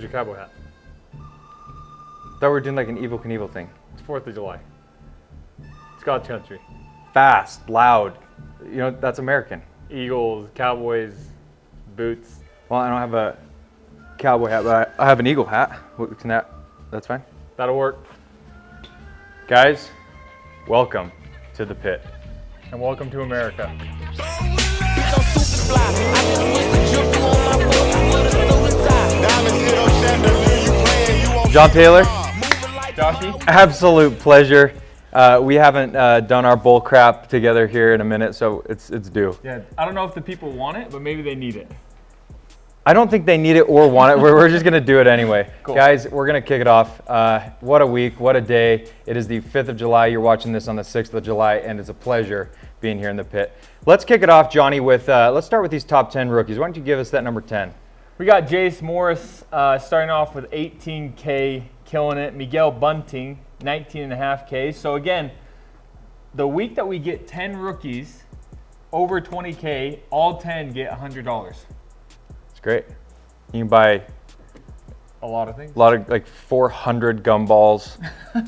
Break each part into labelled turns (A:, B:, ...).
A: your cowboy hat?
B: Thought we were doing like an Evel Knievel thing.
A: It's 4th of July. Scotch country.
B: Fast, loud. You know, that's American.
A: Eagles, Cowboys, boots.
B: Well, I don't have a cowboy hat, but I have an Eagle hat. That's fine.
A: That'll work.
B: Guys, welcome to the pit.
A: And welcome to America.
B: John Taylor.
A: Joshy?
B: Absolute pleasure. We haven't done our bull crap together here in a minute, so it's due.
A: Yeah, I don't know if the people want it, but maybe they need it.
B: I don't think they need it or want it. We're just going to do it anyway.
A: Cool.
B: Guys, we're going to kick it off. What a week, what a day. It is the 5th of July. You're watching this on the 6th of July, and it's a pleasure being here in the pit. Let's kick it off, Johnny, with let's start with these top 10 rookies. Why don't you give us that number 10?
A: We got Jace Morris starting off with 18K, killing it. Miguel Bunting, 19.5K. So again, the week that we get 10 rookies over 20K, all 10 get $100.
B: It's great. You can buy
A: a lot of things.
B: A lot of like 400 gumballs.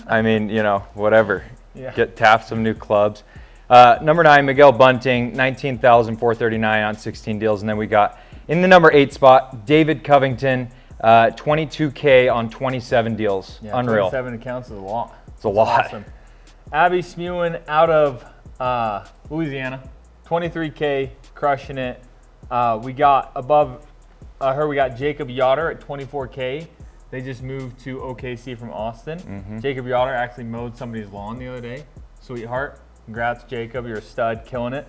B: I mean, you know, whatever.
A: Yeah.
B: Get Taft some new clubs. Number 9, Miguel Bunting, 19,439 on 16 deals. And then we got in the number 8 spot, David Covington, 22K on 27 deals.
A: Yeah,
B: Unreal.
A: 27 accounts is a lot.
B: It's a lot.
A: Awesome. Abby Smewen out of Louisiana, 23K, crushing it. We got above her, we got Jacob Yoder at 24K. They just moved to OKC from Austin.
B: Mm-hmm.
A: Jacob Yoder actually mowed somebody's lawn the other day. Sweetheart. Congrats, Jacob. You're a stud, killing it.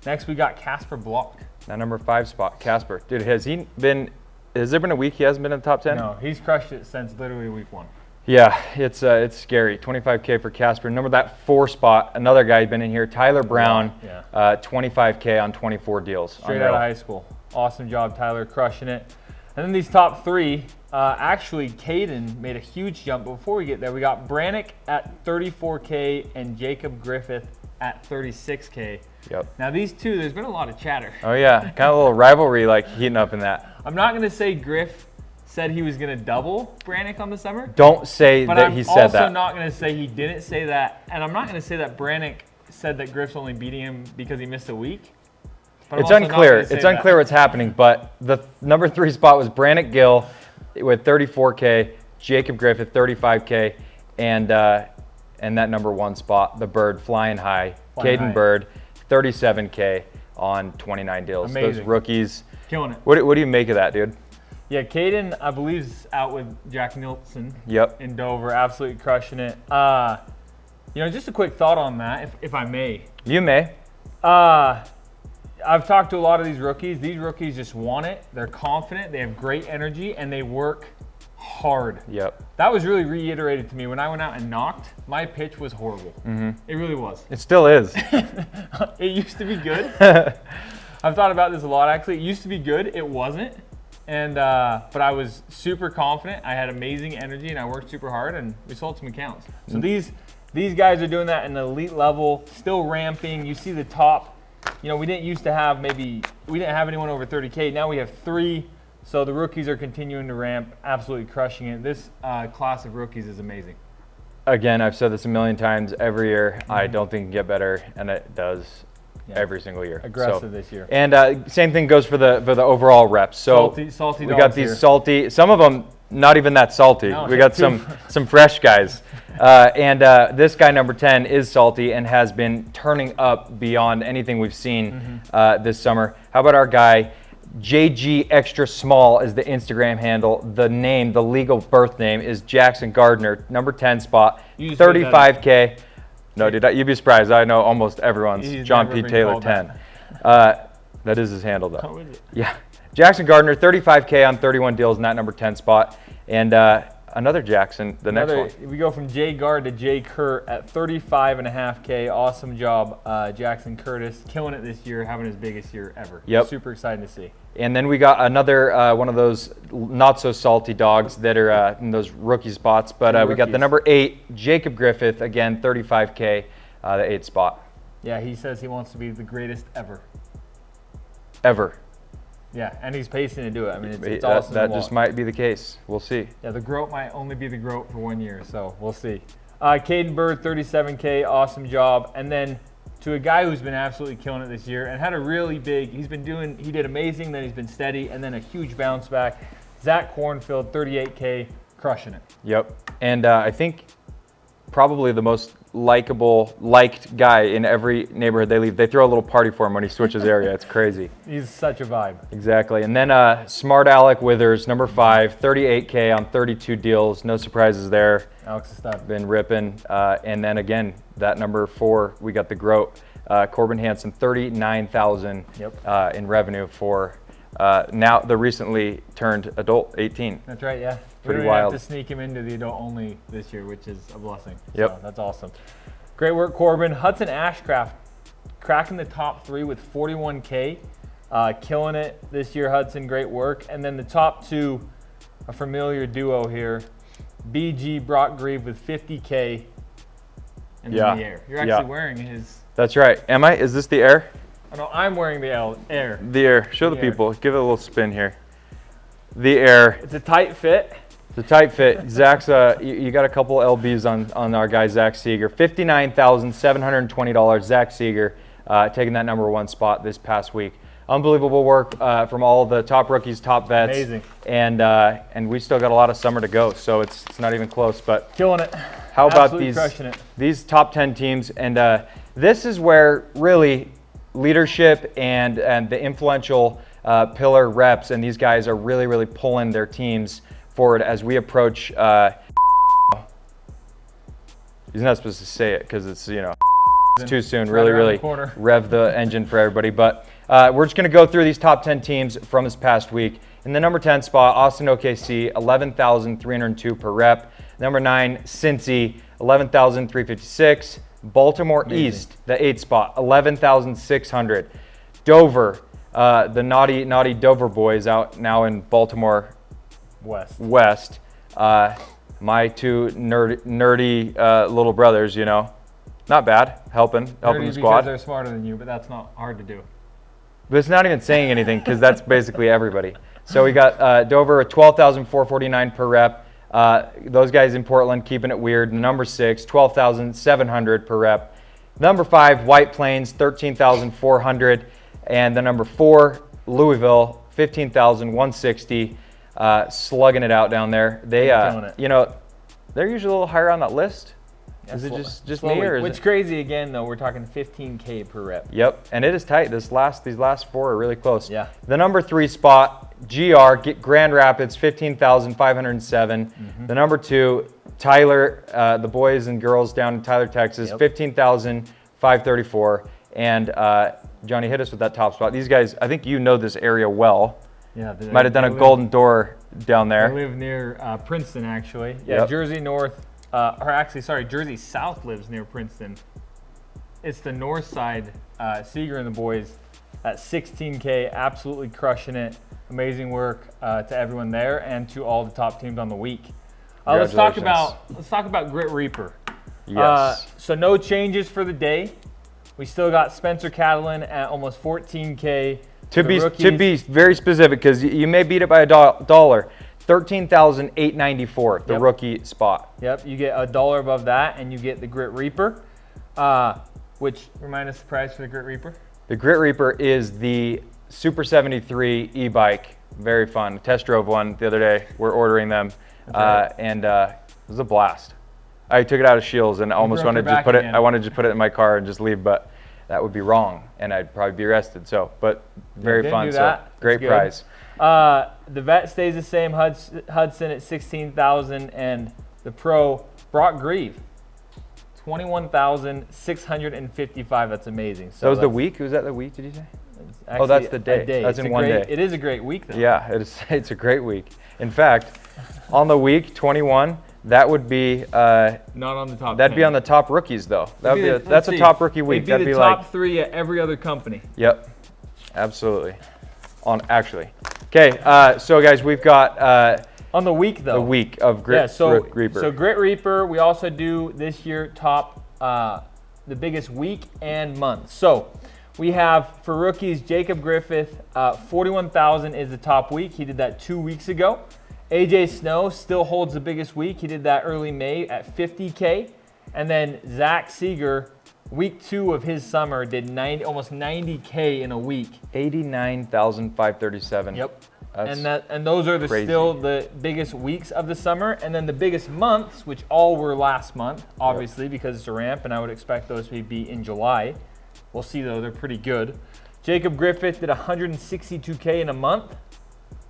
A: Next, we got Casper Block.
B: That number 5 spot, Casper. Dude, has there been a week he hasn't been in the top 10?
A: No, he's crushed it since literally week 1.
B: Yeah, it's scary. 25K for Casper. Number that 4 spot, another guy who's been in here, Tyler Brown,
A: Yeah.
B: 25K on 24 deals.
A: Straight out of high school. Awesome job, Tyler, crushing it. And then these top 3, actually, Caden made a huge jump. But before we get there, we got Brannick at 34K and Jacob Griffith at 36K.
B: Yep.
A: Now these two, there's been a lot of chatter.
B: Oh yeah, kind of a little rivalry like heating up in that.
A: I'm not going to say Griff said he was going to double Brannick on the summer.
B: Don't say
A: but
B: that he said that.
A: I'm also not going to say he didn't say that. And I'm not going to say that Brannick said that Griff's only beating him because he missed a week. But
B: It's unclear. It's unclear what's happening, but the number 3 spot was Brannick Gill with 34K, Jacob Griffith 35K, and that number 1 spot, the Bird flying high, Caden Bird 37K on 29 deals.
A: Amazing.
B: Those rookies.
A: Killing it.
B: What do you make of that, dude?
A: Yeah, Caden, I believe, is out with Jack Nilsson.
B: Yep.
A: In Dover, absolutely crushing it. You know, just a quick thought on that, if I may.
B: You may.
A: I've talked to a lot of these rookies. These rookies just want it. They're confident. They have great energy, and they work hard.
B: Yep.
A: That was really reiterated to me when I went out and knocked. My pitch was horrible. Mm-hmm. It really was.
B: It still is.
A: It used to be good. I've thought about this a lot, actually. It used to be good. It wasn't. And but I was super confident. I had amazing energy, and I worked super hard, and we sold some accounts. So these guys are doing that in the elite level, still ramping. You see the top. You know, we didn't have anyone over 30K. Now we have 3. So the rookies are continuing to ramp, absolutely crushing it. This class of rookies is amazing.
B: Again, I've said this a million times every year. Mm-hmm. I don't think it can get better, and it does every single year.
A: Aggressive this year.
B: And same thing goes for the overall reps. So
A: salty
B: we got these salty. Some of them not even that salty.
A: No,
B: we got some fresh guys. This guy, number 10, is salty and has been turning up beyond anything we've seen this summer. How about our guy, JG Extra Small is the Instagram handle. The name, the legal birth name, is Jackson Gardner, number 10 spot, 35K. No, dude, you'd be surprised. I know almost everyone's John P. Taylor 10. That is his handle, though.
A: Oh, is it?
B: Yeah. Jackson Gardner, 35K on 31 deals in that number 10 spot. And another Jackson, next one.
A: We go from Jay Gard to Jay Kurt at 35.5K. Awesome job, Jackson Curtis. Killing it this year, having his biggest year ever.
B: Yep.
A: Super excited to see.
B: And then we got another one of those not so salty dogs that are in those rookie spots. But we got the number 8, Jacob Griffith, again, 35K, the 8th spot.
A: Yeah, he says he wants to be the greatest ever.
B: Ever.
A: Yeah, and he's pacing to do it. I mean, it's awesome.
B: That just might be the case. We'll see.
A: Yeah, the Groat might only be the Groat for 1 year, so we'll see. Caden Bird, 37K, awesome job. And then to a guy who's been absolutely killing it this year and had a really big, he did amazing, then he's been steady, and then a huge bounce back. Zach Cornfield, 38K, crushing it.
B: Yep. And I think probably the most liked guy in every neighborhood they leave. They throw a little party for him when he switches area. It's crazy.
A: He's such a vibe.
B: Exactly. And then Smart Alec Withers, number 5, 38K on 32 deals. No surprises there.
A: Alex is stud.
B: Been ripping. And then again, that number 4, we got the Groat. Corbin Hansen, 39,000 in revenue for now the recently turned adult, 18.
A: That's right, yeah.
B: Pretty
A: we
B: wild.
A: Have to sneak him into the adult only this year, which is a blessing.
B: Yep.
A: So that's awesome. Great work, Corbin. Hudson Ashcraft cracking the top 3 with 41K. Killing it this year, Hudson. Great work. And then the top 2, a familiar duo here. BG Brock Grieve with 50K in the air. You're actually wearing his.
B: That's right. Am I? Is this the Air?
A: Oh, no, I'm wearing the Air.
B: The Air. Show the people. Give it a little spin here. The Air.
A: It's a tight fit.
B: The tight fit. Zach's, you got a couple LBs on our guy, Zach Seeger. $59,720. Zach Seeger taking that number 1 spot this past week. Unbelievable work from all the top rookies, top vets.
A: Amazing.
B: And we still got a lot of summer to go, so it's not even close. But
A: killing it.
B: How about
A: crushing it.
B: these top 10 teams? And this is where really leadership and the influential pillar reps and these guys are really pulling their teams forward as we approach. He's not supposed to say it because it's it's too soon. Really rev the engine for everybody. But we're just going to go through these top 10 teams from this past week. In the number 10 spot, Austin OKC, 11,302 per rep. Number 9, Cincy, 11,356. Baltimore East, the 8th spot, 11,600. Dover, the naughty Dover boys out now in Baltimore West. My 2 nerdy little brothers, not bad, helping the squad.
A: Because they're smarter than you, but that's not hard to do.
B: But it's not even saying anything because that's basically everybody. So we got Dover at 12,449 per rep. Those guys in Portland keeping it weird. Number 6, 12,700 per rep. Number 5, White Plains, 13,400. And the number 4, Louisville, 15,160. Slugging it out down there. They, they're usually a little higher on that list. Is it just me, or is
A: It's crazy again though? We're talking 15K per rep.
B: Yep, and it is tight. These last 4 are really close.
A: Yeah.
B: The number 3 spot, GR Grand Rapids, 15,507. The number 2, Tyler, the boys and girls down in Tyler, Texas, 15,534. And Johnny, hit us with that top spot. These guys, I think you know this area well. Yeah. Might have done a golden door down there.
A: I live near Princeton, actually. Yeah. Jersey North. Jersey South lives near Princeton. It's the north side. Seeger and the boys at 16K, absolutely crushing it. Amazing work to everyone there and to all the top teams on the week. Let's talk about Grit Reaper.
B: Yes.
A: So no changes for the day. We still got Spencer Catalan at almost 14K.
B: To be very specific, because you may beat it by a dollar. 13,894, the rookie spot.
A: Yep, you get $1 above that, and you get the Grit Reaper. Which, remind us the price for the Grit Reaper?
B: The Grit Reaper is the Super 73 e-bike. Very fun. Test drove one the other day. We're ordering them, and it was a blast. I took it out of Shields and almost wanted to just put it. I wanted to just put it in my car and just leave, but that would be wrong, and I'd probably be arrested. So, but very fun. So great prize.
A: The vet stays the same. Hudson at 16,000, and the pro Brock Grieve, 21,655. That's amazing. So
B: that was the week. Was that the week? Did you say?
A: Actually,
B: that's the day. That's in one day.
A: It is a great week, though.
B: Yeah, it's a great week. In fact, on the week 21, that would be
A: not on the top.
B: That'd 10. Be on the top rookies, though. That's a top rookie week.
A: That'd be the top 3 at every other company.
B: Yep, absolutely. Okay, so guys, we've got
A: on the week though.
B: The week of Grit Reaper.
A: So Grit Reaper, we also do this year top the biggest week and month. So We have, for rookies, Jacob Griffith, 41,000 is the top week. He did that 2 weeks ago. AJ Snow still holds the biggest week. He did that early May at 50K. And then Zach Seeger, week 2 of his summer, did almost 90K in a week.
B: 89,537.
A: Yep. And those are still the biggest weeks of the summer. And then the biggest months, which all were last month, obviously, because it's a ramp, and I would expect those to be in July. We'll see, though. They're pretty good. Jacob Griffith did 162K in a month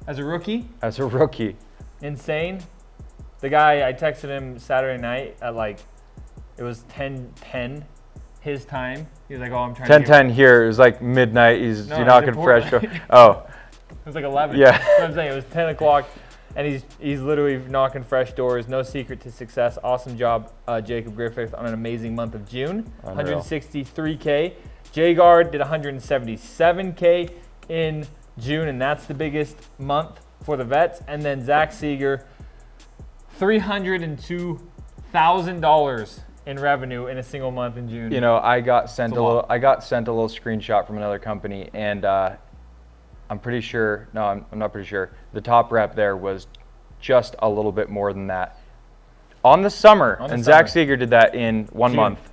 A: as a rookie.
B: As a rookie.
A: Insane. The guy, I texted him Saturday night at it was 10:10 his time. He was like, oh, I'm trying
B: 10:10 here. It was like midnight. You're knocking fresh. Oh.
A: It was like 11.
B: Yeah.
A: That's what I'm saying. It was 10 o'clock, and he's literally knocking fresh doors. No secret to success. Awesome job, Jacob Griffith, on an amazing month of June.
B: Unreal.
A: 163K. J-Guard did 177K in June, and that's the biggest month for the vets. And then Zach Seeger, $302,000 in revenue in a single month in June.
B: You know, I got sent a little screenshot from another company, and I'm pretty sure. No, I'm not pretty sure. The top rep there was just a little bit more than that on the summer, Zach Seeger did that in 1 month.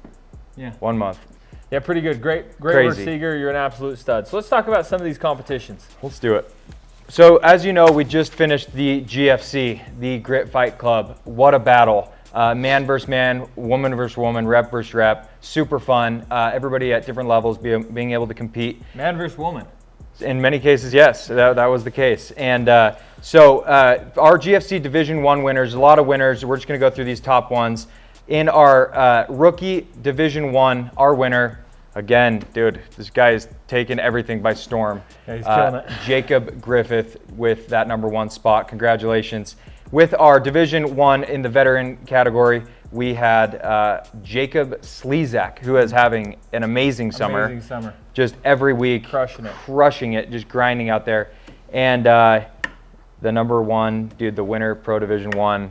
A: Yeah,
B: 1 month.
A: Yeah, pretty good. Great work, Seeger. You're an absolute stud. So let's talk about some of these competitions.
B: Let's do it. So as you know, we just finished the GFC, the Grit Fight Club. What a battle. Man versus man, woman versus woman, rep versus rep. Super fun. Everybody at different levels being able to compete.
A: Man versus woman.
B: In many cases, yes, that was the case. And so our GFC Division 1 winners, a lot of winners. We're just going to go through these top ones. In our rookie Division 1, our winner, again, dude, this guy is taking everything by storm.
A: Yeah, he's killing it.
B: Jacob Griffith with that #1 spot. Congratulations. With our Division 1 in the veteran category, we had Jacob Slezak, who is having an amazing summer.
A: Amazing summer.
B: Just every week. Crushing it, just grinding out there. And the #1, dude, the winner, Pro Division 1,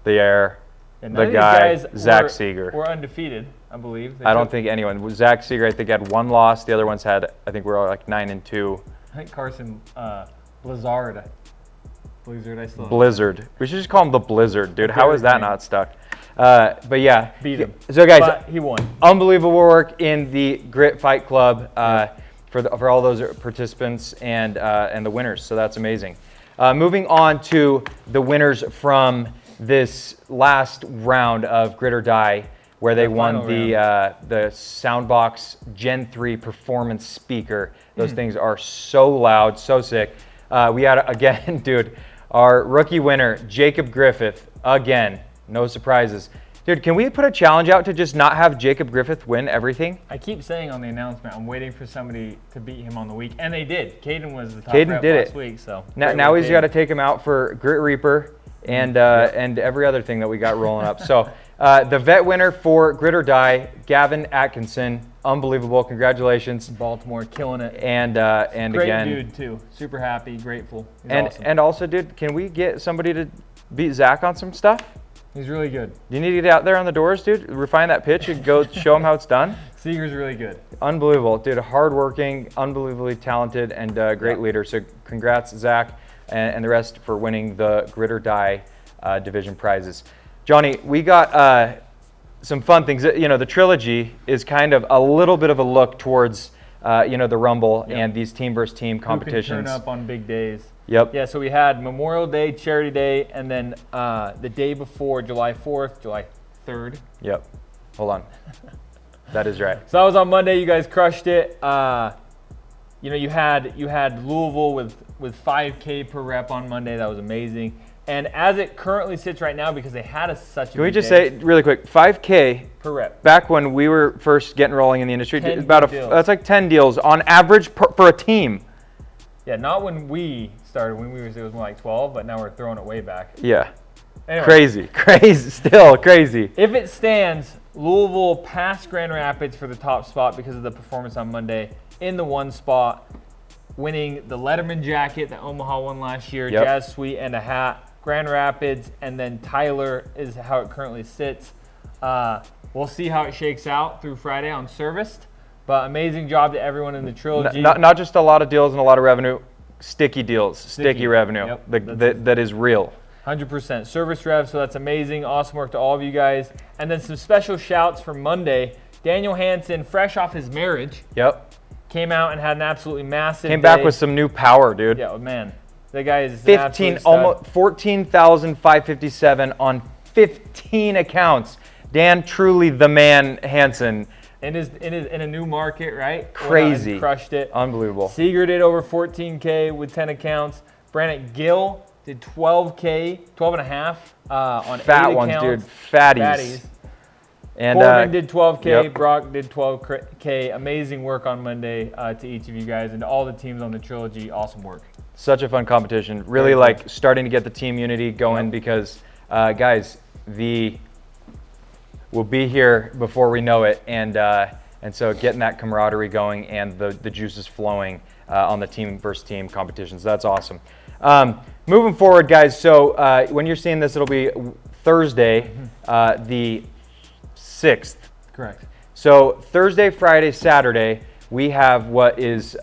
B: the air, the guy, Zach Seeger.
A: We're undefeated, I believe.
B: I don't think anyone. Zach Seeger, I think, had 1 loss. The other ones had, I think, we're like 9-2.
A: I think Carson Blizzard. I still
B: Blizzard. We should just call him the Blizzard, dude. How is that not stuck? But yeah.
A: Beat him.
B: So guys,
A: but he won.
B: Unbelievable work in the Grit Fight Club for all those participants and the winners. So that's amazing. Moving on to the winners from this last round of Grit or Die, where they won the Soundbox Gen 3 performance speaker. Those things are so loud, so sick. We had, again, dude, our rookie winner, Jacob Griffith, again, no surprises. Dude, can we put a challenge out to just not have Jacob Griffith win everything?
A: I keep saying on the announcement, I'm waiting for somebody to beat him on the week, and they did. Caden was the top rep last week, so.
B: Now he's got to take him out for Grit Reaper and every other thing that we got rolling up. So the vet winner for Grit or Die, Gavin Atkinson, unbelievable, congratulations.
A: Baltimore killing it.
B: And
A: great
B: again,
A: dude too, super happy, grateful. He's awesome.
B: And also, dude, can we get somebody to beat Zach on some stuff?
A: He's really good.
B: You need to get out there on the doors, dude, refine that pitch and go show him how it's done.
A: Seeger's really good.
B: Unbelievable, dude, hardworking, unbelievably talented, and great leader. So congrats, Zach, and the rest for winning the Grit or Die division prizes. Johnny, we got some fun things. You know, the trilogy is kind of a little bit of a look towards, the Rumble and these team versus team competitions.
A: Who can turn up on big days.
B: Yep.
A: Yeah, so we had Memorial Day, Charity Day, and then the day before, July 4th, July 3rd.
B: Yep. Hold on. That is right.
A: So that was on Monday. You guys crushed it. You had Louisville with 5K per rep on Monday. That was amazing. And as it currently sits right now, because they had such a
B: Can we just say really quick, 5K
A: per rep.
B: Back when we were first getting rolling in the industry, that's like 10 deals on average for a team.
A: Yeah, not when we started. When it was more like 12, but now we're throwing it way back.
B: Yeah.
A: Anyway,
B: crazy, still crazy.
A: If it stands, Louisville passed Grand Rapids for the top spot because of the performance on Monday in the 1 spot, winning the Letterman jacket that Omaha won last year, Jazz Suite, and a hat. Grand Rapids, and then Tyler is how it currently sits. We'll see how it shakes out through Friday on Serviced, But amazing job to everyone in the trilogy.
B: Not just a lot of deals and a lot of revenue, sticky deals, sticky revenue
A: Yep,
B: that is real.
A: 100% service rev, so that's amazing. Awesome work to all of you guys. And then some special shouts for Monday. Daniel Hansen, fresh off his marriage,
B: Yep.
A: came out and had an absolutely massive
B: Came
A: day.
B: back with some new power, dude.
A: Yeah, man. That guy is
B: 15, almost 14,557 on 15 accounts. Dan, truly the man, Hansen.
A: In a new market, right?
B: Crazy.
A: Crushed it.
B: Unbelievable.
A: Seeger did over 14K with 10 accounts. Brandon Gill did 12K, 12 and a half on
B: Fat
A: 8
B: ones,
A: accounts.
B: dude. Fatties.
A: And Corbin did 12K.
B: Yep.
A: Brock did 12K. Amazing work on Monday to each of you guys and to all the teams on the trilogy. Awesome work.
B: Such a fun competition. Really like starting to get the team unity going because, guys, we'll be here before we know it, and so getting that camaraderie going and the juices flowing on the team versus team competitions. That's awesome. Moving forward, guys. So when you're seeing this, it'll be Thursday, the 6th.
A: Correct.
B: So Thursday, Friday, Saturday, we have what is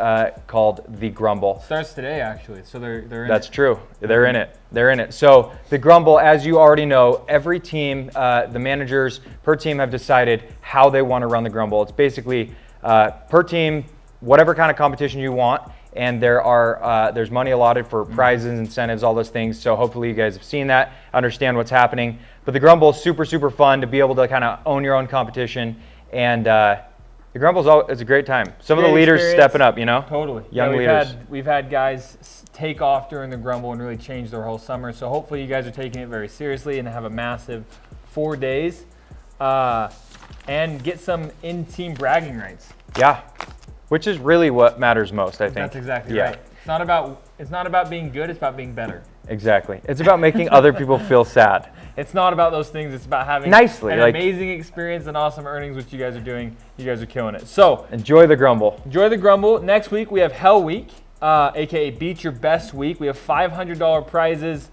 B: called the Grumble.
A: Starts today, actually. So they're in
B: That's
A: it.
B: true. They're in it. They're in it. So the Grumble, as you already know, every team, the managers per team have decided how they want to run the Grumble. It's basically per team, whatever kind of competition you want, and there's money allotted for prizes, incentives, all those things. So hopefully you guys have seen that, understand what's happening. But the Grumble is super, super fun to be able to kind of own your own competition, and the Grumble's it's a great time. Some of the leaders stepping up, you know?
A: Totally.
B: Young leaders.
A: We've had guys take off during the Grumble and really change their whole summer. So hopefully you guys are taking it very seriously and have a massive 4 days and get some in-team bragging rights.
B: Yeah, which is really what matters most, I think.
A: That's exactly right. It's not about being good, it's about being better.
B: Exactly. It's about making other people feel sad.
A: It's not about those things. It's about having an amazing experience and awesome earnings, which you guys are doing. You guys are killing it. So
B: enjoy the Grumble.
A: Enjoy the Grumble. Next week we have Hell Week, aka Beat Your Best Week. We have $500 prizes,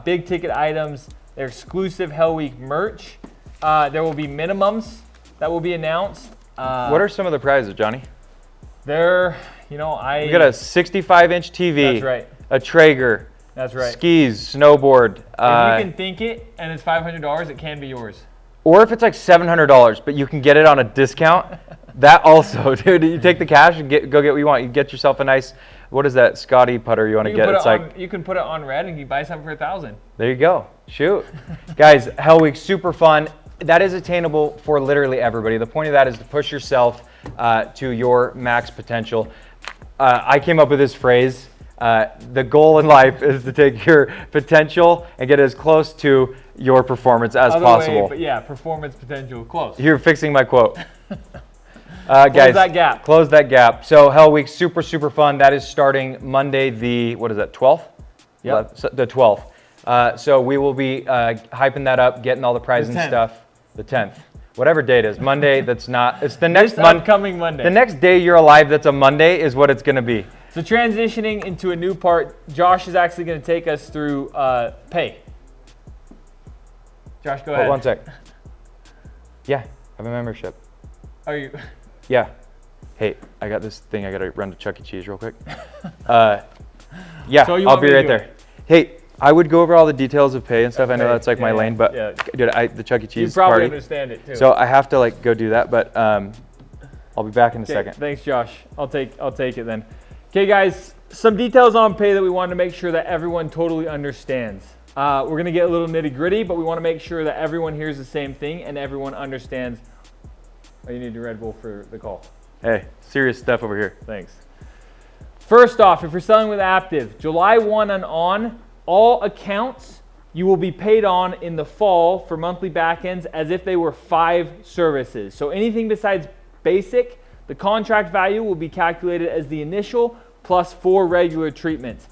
A: big ticket items, their exclusive Hell Week merch. There will be minimums that will be announced.
B: What are some of the prizes, Johnny?
A: We got
B: a 65-inch TV.
A: That's right.
B: A Traeger.
A: That's right.
B: Skis, snowboard.
A: If you can think it and it's $500, it can be yours.
B: Or if it's like $700, but you can get it on a discount, that also, dude. You take the cash and go get what you want. You get yourself a nice, what is that, Scotty putter you want to get?
A: You can put it on red and you buy something for $1,000.
B: There you go. Shoot. Guys, Hell Week, super fun. That is attainable for literally everybody. The point of that is to push yourself to your max potential. I came up with this phrase. The goal in life is to take your potential and get as close to your performance as possible.
A: But yeah, performance potential, close.
B: You're fixing my quote.
A: Guys,
B: close
A: that gap.
B: Close that gap. So Hell Week, super, super fun. That is starting Monday, the, 12th?
A: Yep.
B: The 12th. So we will be hyping that up, getting all the prizes and stuff. The 10th. Whatever date it is. Monday, that's not. It's the next
A: upcoming Monday.
B: The next day you're alive that's a Monday is what it's going to be.
A: So transitioning into a new part, Josh is actually going to take us through pay. Josh, go ahead.
B: One sec. Yeah, I have a membership.
A: Are you?
B: Yeah. Hey, I got this thing. I got to run to Chuck E. Cheese real quick. Yeah,
A: so
B: I'll be right there. Hey, I would go over all the details of pay and stuff. I know that's like my lane, but dude, the Chuck E. Cheese
A: you probably
B: party.
A: Understand it too.
B: So I have to like go do that, but I'll be back in a second.
A: Thanks, Josh. I'll take it then. Okay, guys, some details on pay that we want to make sure that everyone totally understands. We're going to get a little nitty gritty, but we want to make sure that everyone hears the same thing and everyone understands. Oh, you need a Red Bull for the call.
B: Hey, serious stuff over here.
A: Thanks. First off, if you're selling with Aptive, July 1 and on, all accounts you will be paid on in the fall for monthly backends as if they were 5 services. So anything besides basic, the contract value will be calculated as the initial plus 4 regular treatments.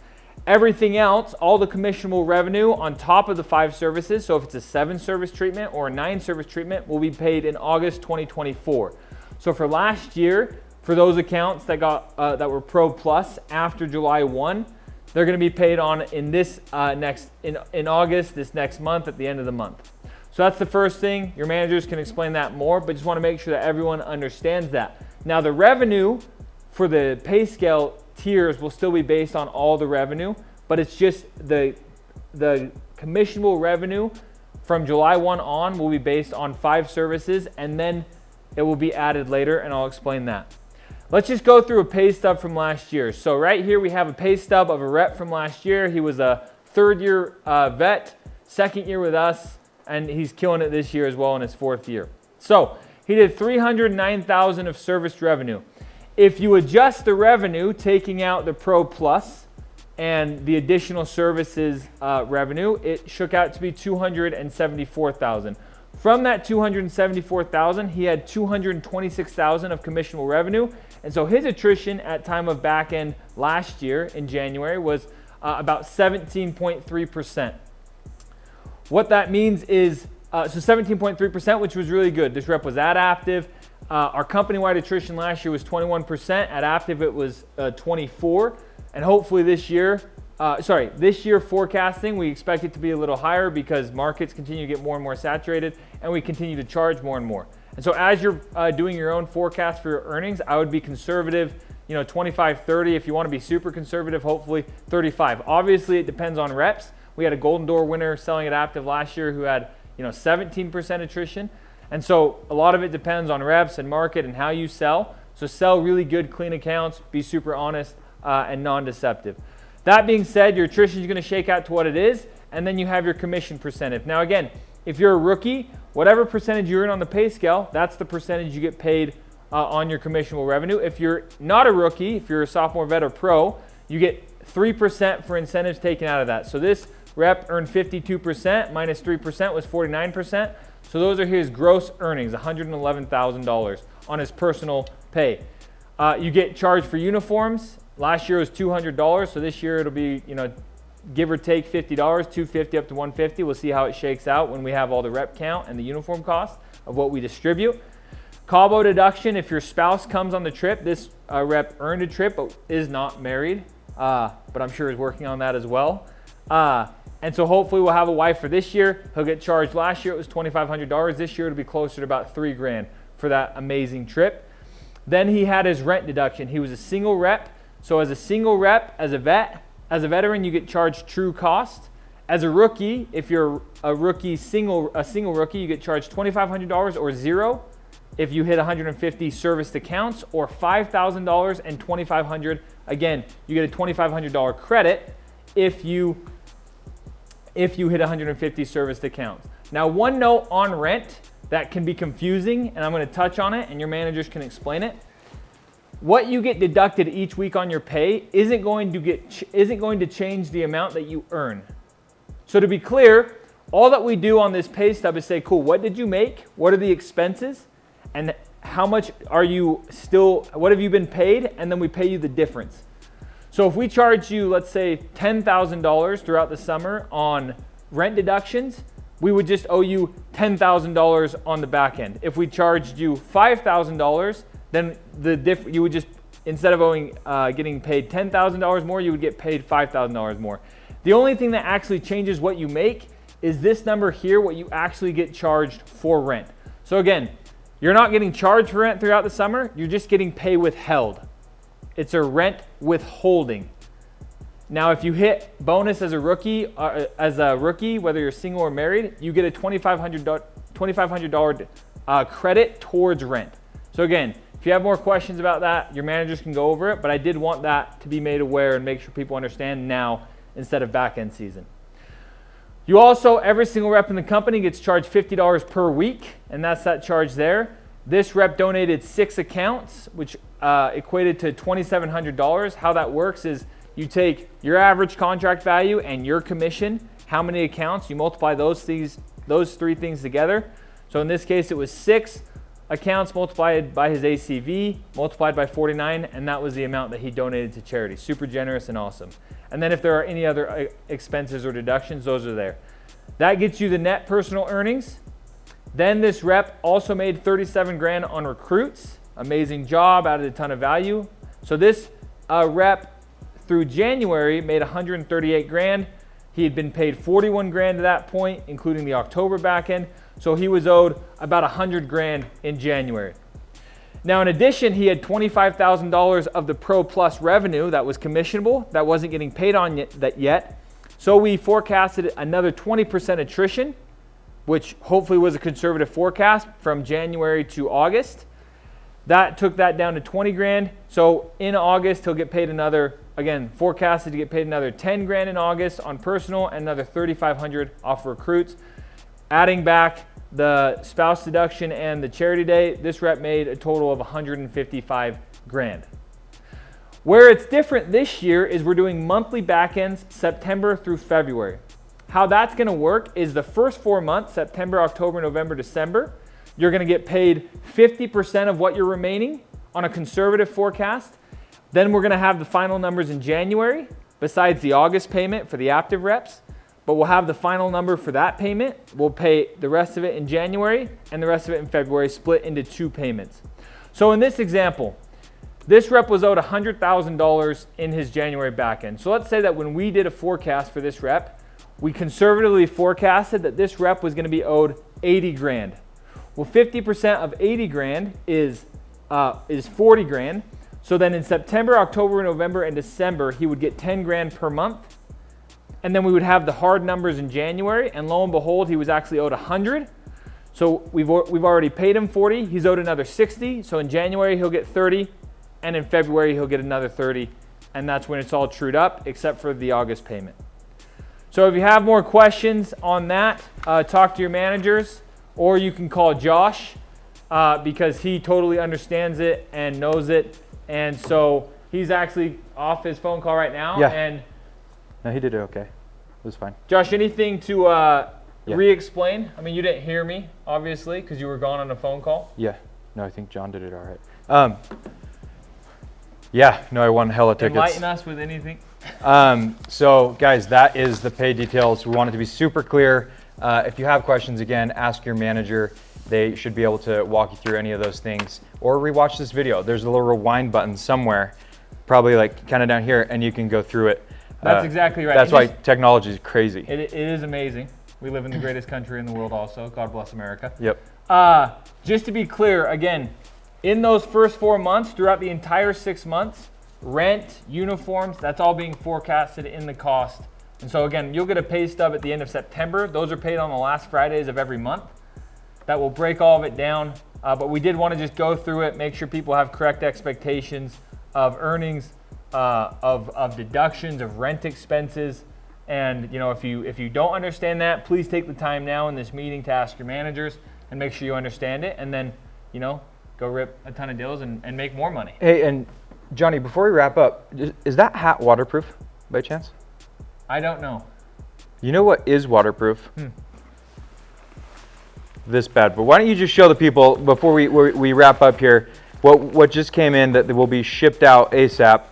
A: Everything else, all the commissionable revenue on top of the 5 services, so if it's a 7 service treatment or a 9 service treatment, will be paid in August 2024. So for last year, for those accounts that got that were Pro Plus after July 1, they're going to be paid on in this in August, this next month, at the end of the month. So that's the first thing. Your managers can explain that more, but just want to make sure that everyone understands that. Now the revenue for the pay scale tiers will still be based on all the revenue, but it's just the commissionable revenue from July 1 on will be based on 5 services, and then it will be added later, and I'll explain that. Let's just go through a pay stub from last year. So right here we have a pay stub of a rep from last year. He was a 3rd year vet, 2nd year with us, and he's killing it this year as well in his 4th year. So he did $309,000 of service revenue. If you adjust the revenue, taking out the Pro Plus and the additional services revenue, it shook out to be $274,000. From that $274,000, he had $226,000 of commissionable revenue, and so his attrition at time of back end last year in January was about 17.3%. What that means is, so 17.3%, which was really good. This rep was at Active. Our company-wide attrition last year was 21%. At Active, it was 24%. And hopefully this year, this year forecasting, we expect it to be a little higher because markets continue to get more and more saturated, and we continue to charge more and more. And so as you're doing your own forecast for your earnings, I would be conservative, 25, 30. If you want to be super conservative, hopefully 35. Obviously, it depends on reps. We had a Golden Door winner selling at Active last year who had 17% attrition. And so a lot of it depends on reps and market and how you sell. So sell really good, clean accounts, be super honest and non-deceptive. That being said, your attrition is going to shake out to what it is, and then you have your commission percentage. Now again, if you're a rookie, whatever percentage you earn on the pay scale, that's the percentage you get paid on your commissionable revenue. If you're not a rookie, if you're a sophomore, vet, or pro, you get 3% for incentives taken out of that. So this rep earned 52%, minus 3% was 49%. So those are his gross earnings, $111,000 on his personal pay. You get charged for uniforms. Last year was $200, so this year it'll be, give or take $50, $250 up to $150. We'll see how it shakes out when we have all the rep count and the uniform cost of what we distribute. Cabo deduction, if your spouse comes on the trip, this rep earned a trip but is not married, but I'm sure is working on that as well. And so hopefully we'll have a wife for this year. He'll get charged. Last year it was $2,500. This year it'll be closer to about $3,000 for that amazing trip. Then he had his rent deduction. He was a single rep. So as a single rep, as a veteran, you get charged true cost. As a rookie, if you're a rookie, single rookie, you get charged $2,500 or zero if you hit 150 serviced accounts, or $5,000 and $2,500. Again, you get a $2,500 credit if you hit 150 serviced accounts. Now, one note on rent that can be confusing, and I'm going to touch on it, and your managers can explain it. What you get deducted each week on your pay isn't going to change the amount that you earn. So to be clear, all that we do on this pay stub is say, cool, what did you make? What are the expenses? And how much what have you been paid? And then we pay you the difference. So if we charge you, let's say $10,000 throughout the summer on rent deductions, we would just owe you $10,000 on the back end. If we charged you $5,000, then you would just, instead of getting paid $10,000 more, you would get paid $5,000 more. The only thing that actually changes what you make is this number here, what you actually get charged for rent. So again, you're not getting charged for rent throughout the summer, you're just getting pay withheld. It's a rent withholding. Now, if you hit bonus as a rookie, whether you're single or married, you get a $2,500 credit towards rent. So again, if you have more questions about that, your managers can go over it, but I did want that to be made aware and make sure people understand now instead of back end season. You also, every single rep in the company gets charged $50 per week, and that's that charge there. This rep donated 6 accounts, which equated to $2,700. How that works is you take your average contract value and your commission, how many accounts, you multiply those 3 things together. So in this case, it was 6 accounts multiplied by his ACV, multiplied by 49, and that was the amount that he donated to charity. Super generous and awesome. And then if there are any other expenses or deductions, those are there. That gets you the net personal earnings. Then this rep also made $37,000 on recruits. Amazing job, added a ton of value. So this rep through January made $138,000. He had been paid $41,000 to that point, including the October back end. So he was owed about $100,000 in January. Now, in addition, he had $25,000 of the Pro Plus revenue that was commissionable, that wasn't getting paid on yet. So we forecasted another 20% attrition, which hopefully was a conservative forecast from January to August. That took that down to 20 grand. So in August, he'll get paid another, again, forecasted to get paid another 10 grand in August on personal and another 3,500 off recruits. Adding back the spouse deduction and the charity day, this rep made a total of 155 grand. Where it's different this year is we're doing monthly backends September through February. How that's gonna work is the first 4 months, September, October, November, December, you're gonna get paid 50% of what you're remaining on a conservative forecast. Then we're gonna have the final numbers in January, besides the August payment for the active reps. But we'll have the final number for that payment. We'll pay the rest of it in January and the rest of it in February, split into 2 payments. So in this example, this rep was owed $100,000 in his January backend. So let's say that when we did a forecast for this rep, we conservatively forecasted that this rep was gonna be owed 80 grand. Well, 50% of 80 grand is 40 grand. So then in September, October, November, and December, he would get 10 grand per month. And then we would have the hard numbers in January, and lo and behold, he was actually owed 100. So we've already paid him 40. He's owed another 60. So in January, he'll get 30, and in February, he'll get another 30. And that's when it's all trued up, except for the August payment. So if you have more questions on that, talk to your managers, or you can call Josh because he totally understands it and knows it. And so he's actually off his phone call right now.
B: Yeah.
A: And
B: No, he did it okay. It was fine.
A: Josh, anything to re-explain? I mean, you didn't hear me, obviously, because you were gone on a phone call.
B: Yeah. No, I think John did it all right. Yeah, no, I won hella tickets.
A: Enlighten us with anything.
B: So, guys, that is the pay details. We want it to be super clear. If you have questions, again, ask your manager. They should be able to walk you through any of those things. Or rewatch this video. There's a little rewind button somewhere, probably like kind of down here, and you can go through it.
A: That's exactly right.
B: That's why technology is crazy.
A: It is amazing. We live in the greatest country in the world also. God bless America.
B: Yep.
A: Just to be clear, again, in those first 4 months, throughout the entire 6 months, rent, uniforms, that's all being forecasted in the cost. And so again, you'll get a pay stub at the end of September. Those are paid on the last Fridays of every month. That will break all of it down. But we did want to just go through it, make sure people have correct expectations of earnings, of deductions, of rent expenses. And if you don't understand that, please take the time now in this meeting to ask your managers and make sure you understand it, and then go rip a ton of deals and make more money.
B: Hey, and Johnny, before we wrap up, is that hat waterproof by chance?
A: I don't know.
B: You know what is waterproof? This bad. But why don't you just show the people before we wrap up here what just came in that will be shipped out ASAP.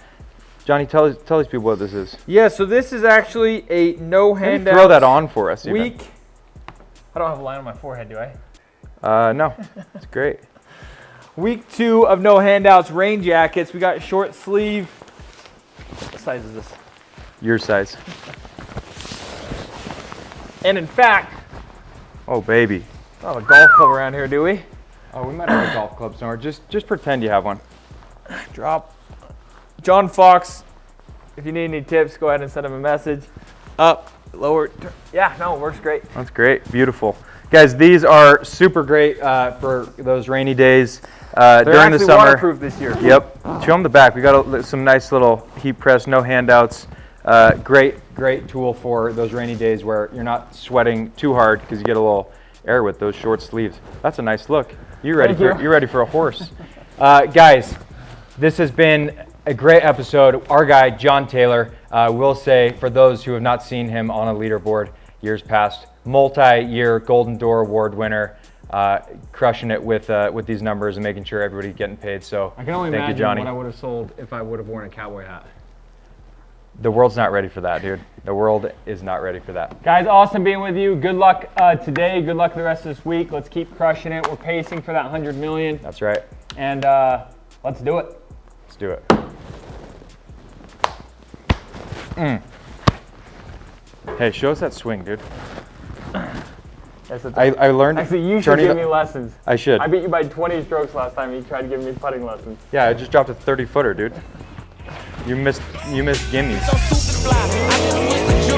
B: Johnny, tell these people what this is.
A: Yeah, so this is actually a no handout.
B: Throw that on for us.
A: Week. I don't have a line on my forehead, do I?
B: No, it's great.
A: Week 2 of no handouts rain jackets. We got short sleeve. What size is this?
B: Your size.
A: And in fact,
B: oh baby.
A: We don't have a golf club around here, do we?
B: Oh, we might have a golf club somewhere. Just pretend you have one.
A: Drop. John Fox, if you need any tips, go ahead and send him a message. Up, lower. Yeah, no, it works great.
B: That's great. Beautiful. Guys, these are super great for those rainy days during the summer.
A: They're waterproof this year.
B: Yep. Show them the back. We got some nice little heat press, no handouts. Great tool for those rainy days where you're not sweating too hard because you get a little air with those short sleeves. That's a nice look. You're ready for a horse. Guys, this has been a great episode. Our guy, John Taylor, will say, for those who have not seen him on a leaderboard years past, multi-year Golden Door Award winner, crushing it with these numbers and making sure everybody's getting paid. So
A: I can only
B: thank
A: imagine
B: you, Johnny.
A: what I would have sold if I would have worn a cowboy hat.
B: The world's not ready for that, dude. The world is not ready for that.
A: Guys, awesome being with you. Good luck today. Good luck the rest of this week. Let's keep crushing it. We're pacing for that 100 million.
B: That's right.
A: And let's do it.
B: Let's do it. Hey, show us that swing, dude.
A: Yes, it's
B: I learned.
A: Actually, you should
B: turning
A: give
B: the-
A: me lessons.
B: I should.
A: I beat you by 20 strokes last time. You tried to give me putting lessons.
B: Yeah, I just dropped a 30-footer, dude. You missed gimmies.
C: So stupid fly. I just wish the